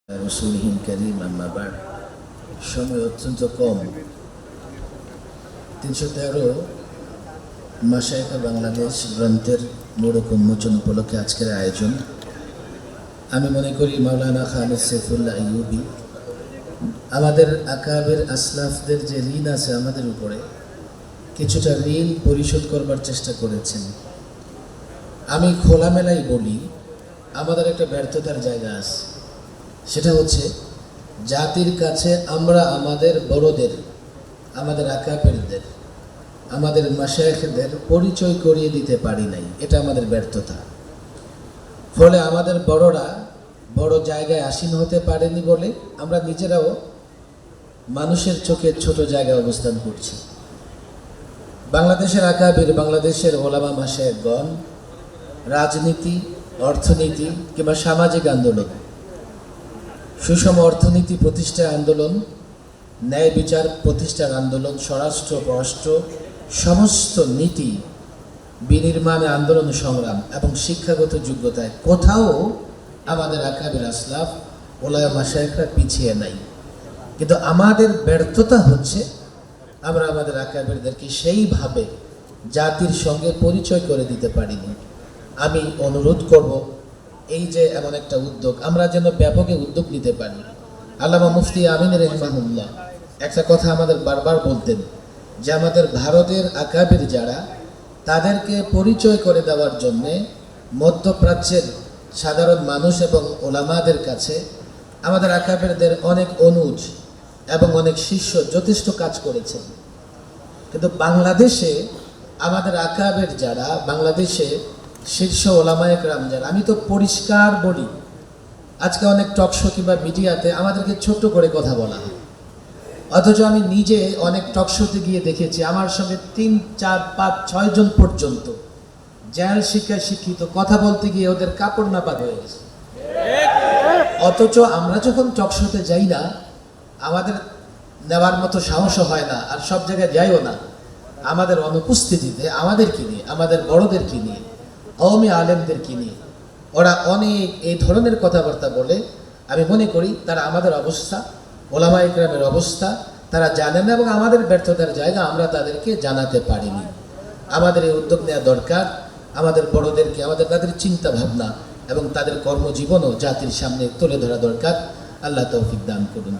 রসুলহিম করিম আম্মা বাদ। সময় অত্যন্ত কম। 313 মাশায়েখে বাংলাদেশ গ্রন্থের মোড়ক উন্মোচন উপলক্ষে আজকের আয়োজন। আমি মনে করি মাওলানা খালেদ সাইফুল্লাহ আইয়ুবী আমাদের আকাবের আসলাফদের যে ঋণ আছে আমাদের উপরে, কিছুটা ঋণ পরিশোধ করবার চেষ্টা করেছেন। আমি খোলামেলাই বলি, আমাদের একটা ব্যর্থতার জায়গা আছে। সেটা হচ্ছে জাতির কাছে আমরা আমাদের বড়দের, আমাদের আকাবেরদের, আমাদের মাশায়েখদের পরিচয় করিয়ে দিতে পারি নাই। এটা আমাদের ব্যর্থতা। ফলে আমাদের বড়রা বড় জায়গায় আসীন হতে পারেনি বলে আমরা নিজেরাও মানুষের চোখে ছোট জায়গায় অবস্থান করছি। বাংলাদেশের আকাবির, বাংলাদেশের ওলামা মাশায়েখগণ রাজনীতি, অর্থনীতি কিংবা সামাজিক আন্দোলন, সুষম অর্থনীতি প্রতিষ্ঠার আন্দোলন, ন্যায় বিচার প্রতিষ্ঠার আন্দোলন, স্বরাষ্ট্র পররাষ্ট্র সমস্ত নীতি বিনির্মাণে আন্দোলন সংগ্রাম এবং শিক্ষাগত যোগ্যতায় কোথাও আমাদের আকাবির আসলাফ ওলামা মাশায়েখরা পিছিয়ে নাই। কিন্তু আমাদের ব্যর্থতা হচ্ছে আমরা আমাদের আকাবিরদেরকে সেইভাবে জাতির সঙ্গে পরিচয় করে দিতে পারিনি। আমি অনুরোধ করব, এই যে এমন একটা উদ্যোগ, আমরা যেন ব্যাপকে উদ্যোগ নিতে পারি। আল্লামা মুফতি আমিন রাহিমাহুল্লাহ একটা কথা আমাদের বারবার বলতেন যে আমাদের ভারতের আকাবির যারা, তাদেরকে পরিচয় করে দেওয়ার জন্যে মধ্যপ্রাচ্যের সাধারণ মানুষ এবং ওলামাদের কাছে আমাদের আকাবিরদের অনেক অনুজ এবং অনেক শিষ্য যথেষ্ট কাজ করেছেন। কিন্তু বাংলাদেশে আমাদের আকাবির যারা, বাংলাদেশে শীর্ষ ওলামায়ে কেরাম যারা, আমি তো পরিষ্কার বলি, আজকে অনেক টকশো কিংবা মিডিয়াতে আমাদেরকে ছোট্ট করে কথা বলা হয়, অথচ আমি নিজে অনেক টকশোতে গিয়ে দেখেছি আমার সঙ্গে 3, 4, 5, 6 জন পর্যন্ত জেনারেল শিক্ষায় শিক্ষিত, কথা বলতে গিয়ে ওদের কাপড় নাপাক হয়ে গেছে। অথচ আমরা যখন টকশোতে যাই না, আমাদের নেওয়ার মতো সাহসও হয় না, আর সব জায়গায় যাইও না। আমাদের অনুপস্থিতিতে আমাদেরকে নিয়ে, আমাদের বড়দেরকে নিয়ে, কওমি আলেমদেরকে নিয়ে ওরা অনেক এই ধরনের কথাবার্তা বলে। আমি মনে করি তারা আমাদের অবস্থা, ওলামায়ে কেরামের অবস্থা তারা জানে না, এবং আমাদের ব্যর্থতার জায়গা আমরা তাদেরকে জানাতে পারিনি। আমাদের এই উদ্যোগ নেওয়া দরকার। আমাদের বড়দেরকে, তাদের চিন্তা ভাবনা এবং তাদের কর্মজীবনও জাতির সামনে তুলে ধরা দরকার। আল্লাহ তৌফিক দান করুন।